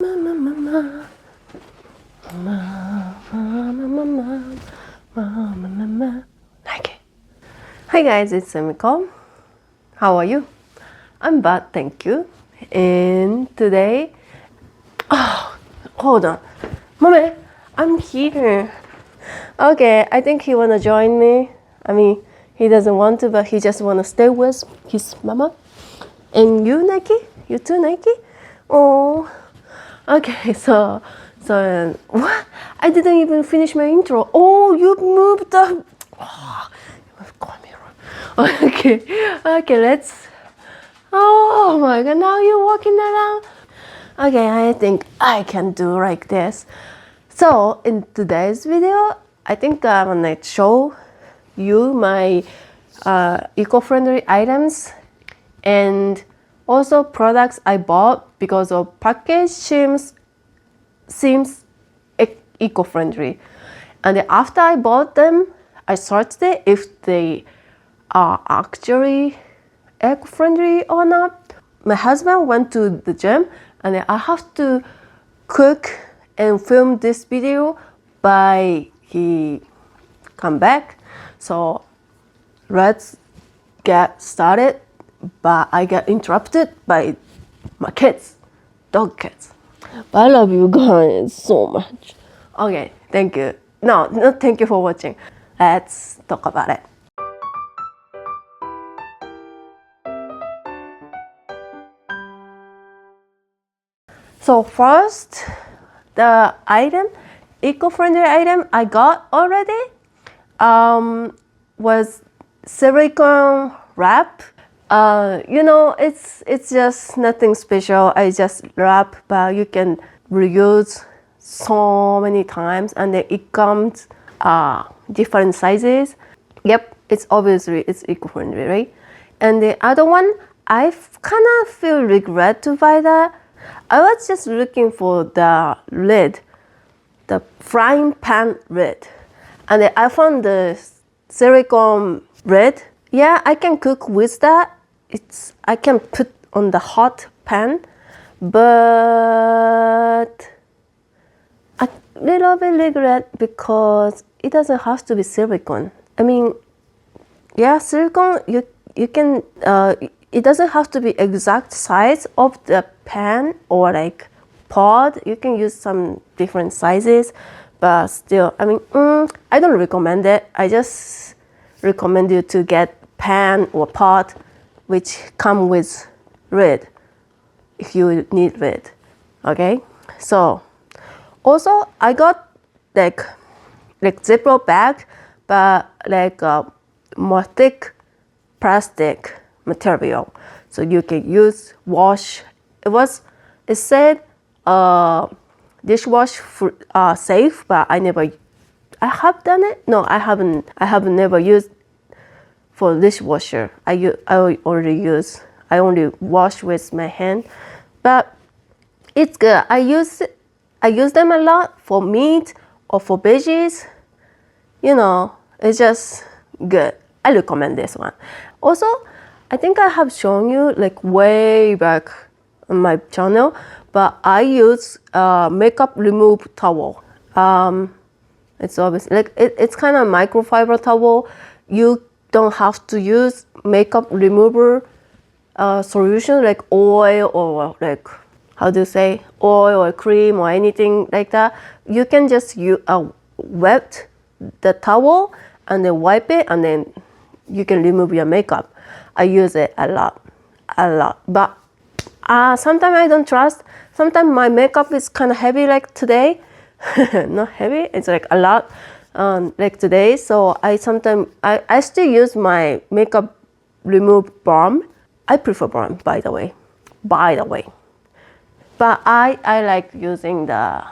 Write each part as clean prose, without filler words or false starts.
Hi guys, it's Emiko. How are you? I'm bad, thank you. And today, hold on, Mommy, I'm here. Okay, I think he wanna join me. I mean, he doesn't want to, but he just wanna stay with his mama. And you, Nike? You too, Nike? Oh. Okay, so what? I didn't even finish my intro. Oh, you moved the. Oh, you moved camera. Okay, let's. Oh my God! Now you're walking around. Okay, I think I can do like this. So in today's video, I think I'm gonna show you my eco-friendly items and also products I bought because of package seems eco-friendly. And after I bought them, I searched it if they are actually eco-friendly or not. My husband went to the gym and I have to cook and film this video by he come back. So let's get started. But I got interrupted by my kids, dog kids. But I love you guys so much. Okay, thank you. No, thank you for watching. Let's talk about it. So first, the eco-friendly item I got already was silicone wrap. It's just nothing special. I just wrap, but you can reuse so many times, and then it comes different sizes. Yep, it's eco-friendly, right? And the other one, I kind of feel regret to buy that. I was just looking for the lid, the frying pan lid, and then I found the silicone lid. Yeah, I can cook with that. I can put on the hot pan, but a little bit regret because it doesn't have to be silicone. I mean, yeah, silicone you can. It doesn't have to be exact size of the pan or like pot. You can use some different sizes, but still, I mean, I don't recommend it. I just recommend you to get pan or pot which come with lid if you need lid. Okay, so also I got like Ziploc bag, but like more thick plastic material, so you can wash. It said dishwash safe, but I have done it. No, I haven't. I have never used for dishwasher. I only wash with my hand, but it's good. I use them a lot for meat or for veggies. It's just good. I recommend this one. Also, I think I have shown you like way back on my channel, but I use makeup remove towel. It's obvious, like it's kind of microfiber towel. You don't have to use makeup remover solution like oil or like, how do you say, oil or cream or anything like that. You can just wet the towel and then wipe it, and then you can remove your makeup. I use it a lot. But sometimes I don't trust. Sometimes my makeup is kind of heavy, like today. Not heavy, it's like a lot, like today. So I still use my makeup remove balm. I prefer balm, by the way. But I like using the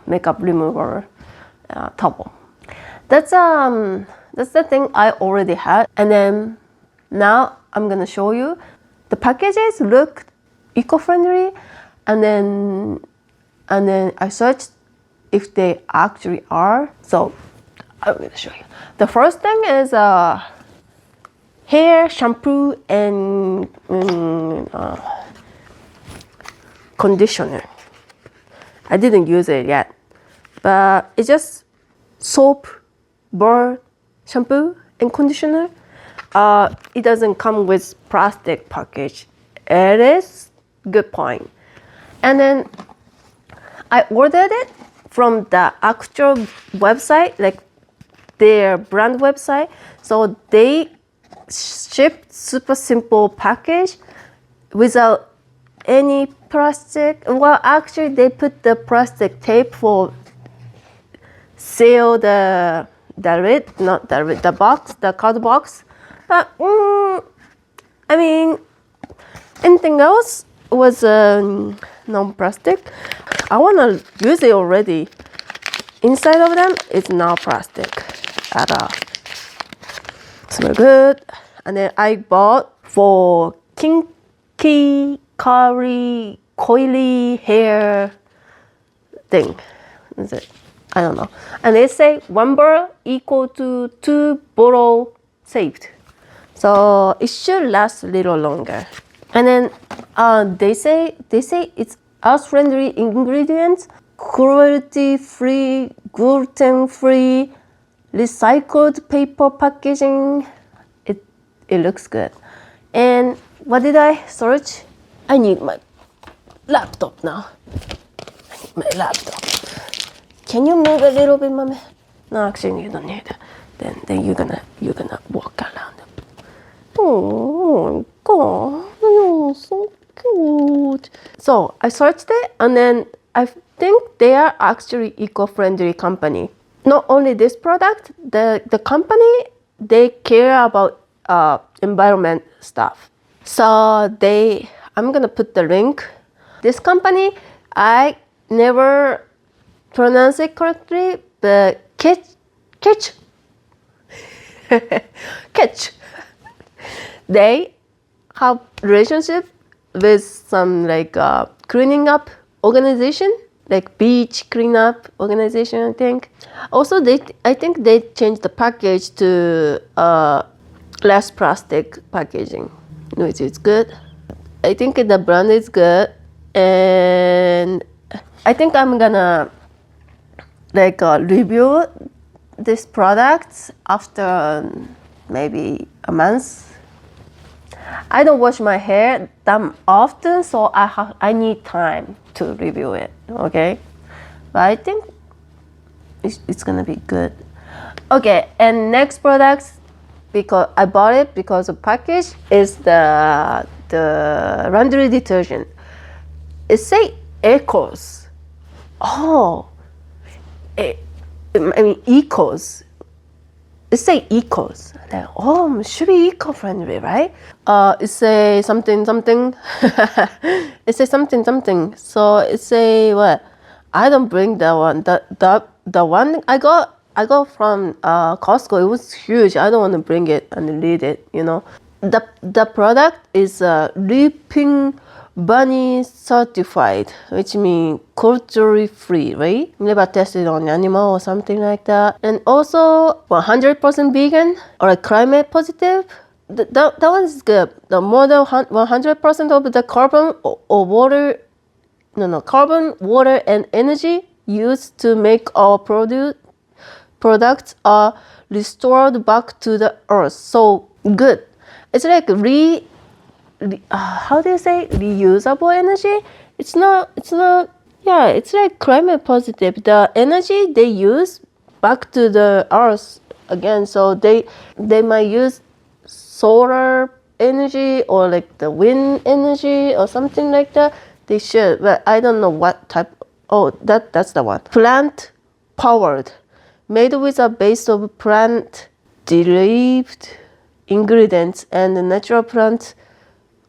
makeup remover towel. That's the thing I already had. And then now I'm gonna show you. The packages look eco-friendly, and then I searched if they actually are. So I'm gonna show you. The first thing is hair shampoo and conditioner. I didn't use it yet, but it's just soap, bar, shampoo, and conditioner. It doesn't come with plastic package. It is good point. And then I ordered it from the actual website, like their brand website. So they shipped super simple package without any plastic. Well, actually, they put the plastic tape for seal the lid, not the lid, the box, the card box. But I mean, anything else was non-plastic. I wanna use it already. Inside of them, it's not plastic at all. Smell good. And then I bought for kinky, curly, coily hair thing. Is it? I don't know. And they say 1 bar equal to 2 bottle saved. So it should last a little longer. And then they say it's earth-friendly ingredients, cruelty-free, gluten-free, recycled paper packaging. It looks good. And what did I search? I need my laptop now. I need my laptop. Can you move a little bit, mommy? No, actually you don't need it. Then you're gonna walk around. Oh God, you're so cute. So I searched it, and then I think they are actually eco-friendly company. Not only this product, the company, they care about environment stuff. So I'm gonna put the link. This company, I never pronounce it correctly, but Catch. They have relationship with some like cleaning up organization, like beach cleanup organization, I think. Also, I think they changed the package to less plastic packaging, which is good. I think the brand is good, and I think I'm gonna like review this product after maybe a month. I don't wash my hair that often, so I need time to review it, okay? But I think it's gonna be good. Okay, and next product, because I bought it because of package, is the laundry detergent. It say Ecos. Oh, I mean Ecos. It say Ecos. Oh, it should be eco-friendly, right? It say something. It say something. So it say what? I don't bring that one. The one I got from Costco. It was huge. I don't want to bring it and read it. You know, the product is Leaping Bunny certified, which means cruelty free, right? Never tested on animal or something like that. And also 100% vegan or climate positive. That one is good. The more than 100% of the carbon or water, carbon, water, and energy used to make our products are restored back to the earth. So good. It's like how do you say reusable energy? It's not. Yeah, it's like climate positive. The energy they use back to the earth again. So they might use solar energy or like the wind energy or something like that. They should, but I don't know what type. Oh, that's the one. Plant powered, made with a base of plant derived ingredients and natural plant.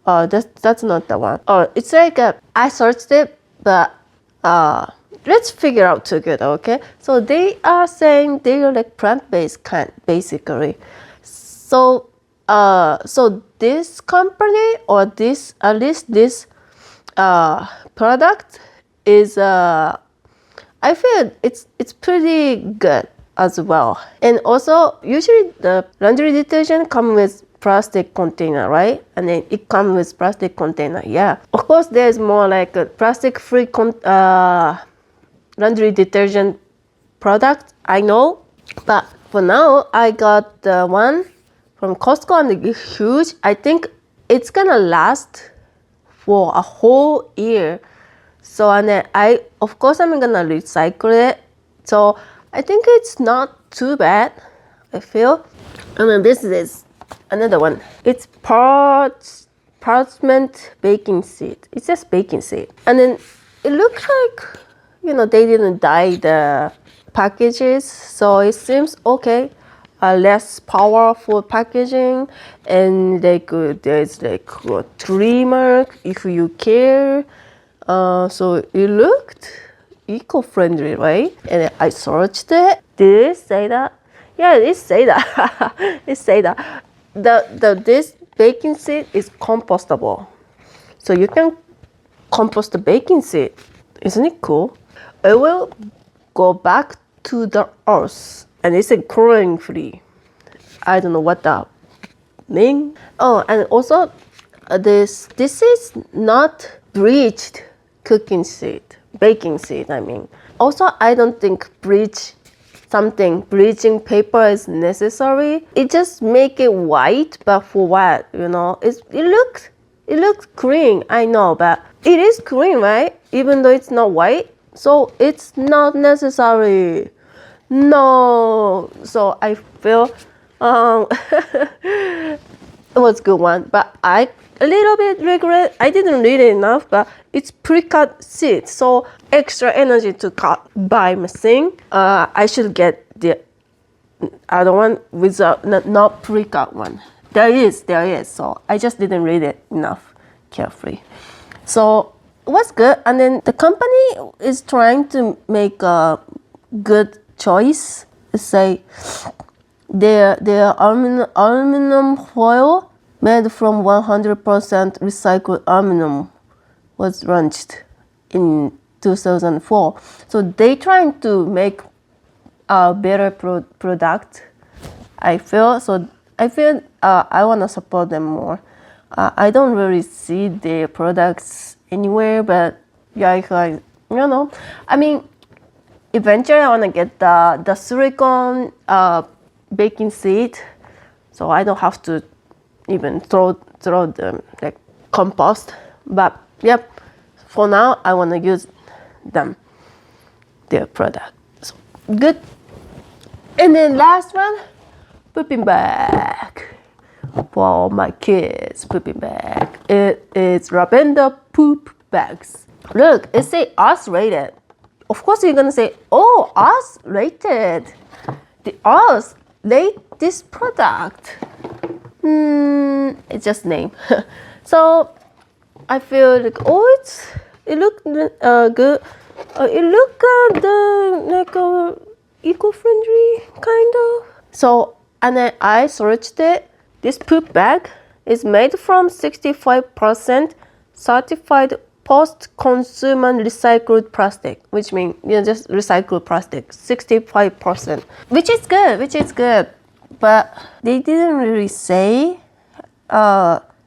That's not the one. It's like I searched it, but let's figure out together, okay? So they are saying they are like plant-based kind, basically. So this company or this at least this product is I feel it's pretty good as well. And also usually the laundry detergent comes with plastic container, right? And then it comes with plastic container. Yeah, of course there's more like a plastic free laundry detergent product, I know. But for now, I got the one from Costco and it's huge. I think it's gonna last for a whole year. So and then of course I'm gonna recycle it. So I think it's not too bad, I feel. And then this is another one. It's parchment baking seed. It's just baking seed. And then it looks like, they didn't dye the packages. So it seems okay. Less powerful packaging, and there's like a tree mark if you care. So it looked eco-friendly, right? And I searched it. Did it say that? Yeah, it say that. It say that. This baking seed is compostable, so you can compost the baking seed. Isn't it cool? It will go back to the earth, and it's chlorine free. I don't know what that means. Oh, and also this is not bleached cooking seed, baking seed. I mean, also I don't think bleaching paper is necessary. It just make it white, but for what? It looks green. I know, but it is green, right? Even though it's not white, so it's not necessary. No, so I feel it was a good one, but I a little bit regret I didn't read it enough. But it's pre-cut seeds, so extra energy to cut by machine. I should get the other one without not pre-cut one. There is. So I just didn't read it enough carefully. So it was good, and then the company is trying to make a good choice. Say their aluminum foil made from 100% recycled aluminum was launched in 2004. So they trying to make a better product. I feel I want to support them more. I don't really see their products anywhere, but yeah, I mean, eventually I want to get the silicone baking seed, so I don't have to even throw them like compost. But yep, for now I want to use their product. So good. And then last one, pooping bag for all my kids. Pooping bag. It is Ravenda poop bags. Look, it say us rated. Of course you're gonna say, oh, us rated. The us rate this product. It's just name. So I feel like, it look good. It look like eco-friendly kind of. So and then I searched it. This poop bag is made from 65% certified post-consumer recycled plastic, which means just recycled plastic, 65%, which is good. But they didn't really say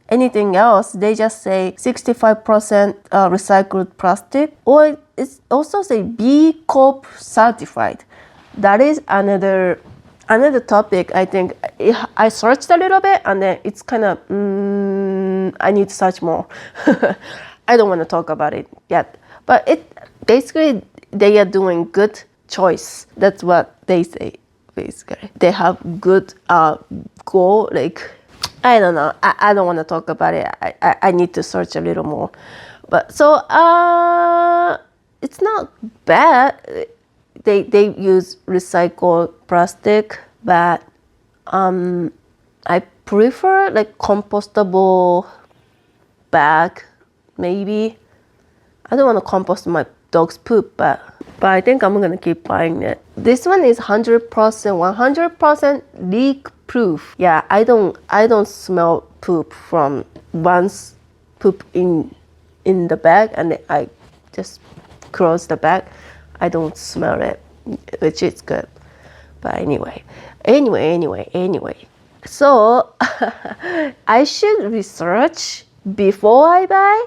anything else. They just say 65% recycled plastic, or it's also say B Corp certified. That is another topic. I think I searched a little bit, and then it's kind of I need to search more. I don't want to talk about it yet, but it basically they are doing good choice. That's what they say. Basically, they have good goal. Like I don't know. I don't want to talk about it. I need to search a little more. But so it's not bad. They use recycled plastic, but I prefer like compostable bag. Maybe I don't want to compost my dog's poop, but I think I'm gonna keep buying it. This one is 100% leak proof. Yeah, I don't smell poop from once poop in the bag, and I just close the bag. I don't smell it, which is good. But anyway. So I should research before I buy.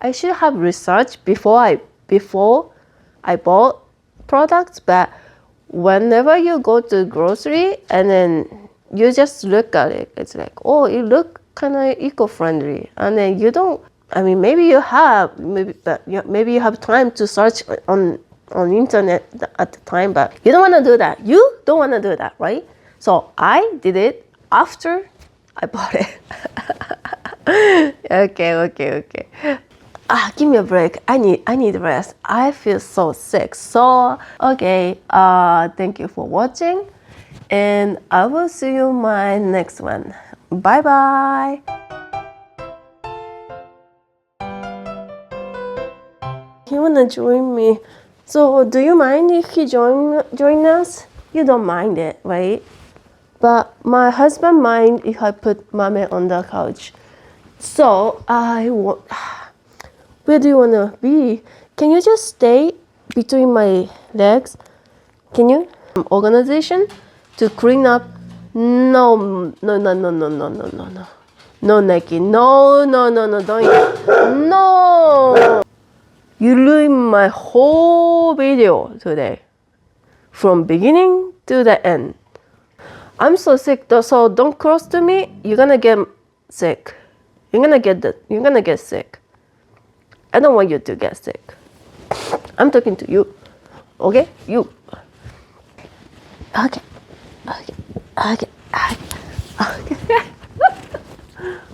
I should have researched before I bought products, but whenever you go to grocery and then you just look at it, it's like, oh, it look kind of eco-friendly, and then you don't. I mean, maybe you have, maybe you have time to search on internet at the time, but you don't want to do that. You don't want to do that, right? So I did it after I bought it. Okay. Give me a break. I need rest. I feel so sick. So okay. Thank you for watching, and I will see you in my next one. Bye bye. He wanna join me. So do you mind if he join us? You don't mind it, right? But my husband mind if I put Mame on the couch. So where do you wanna be? Can you just stay between my legs? Can you? Organization to clean up. No, Nikki. No, don't. No. You ruined my whole video today, from beginning to the end. I'm so sick, so don't close to me. You're gonna get sick. You're gonna get sick. I don't want you to get sick. I'm talking to you. Okay? You. Okay.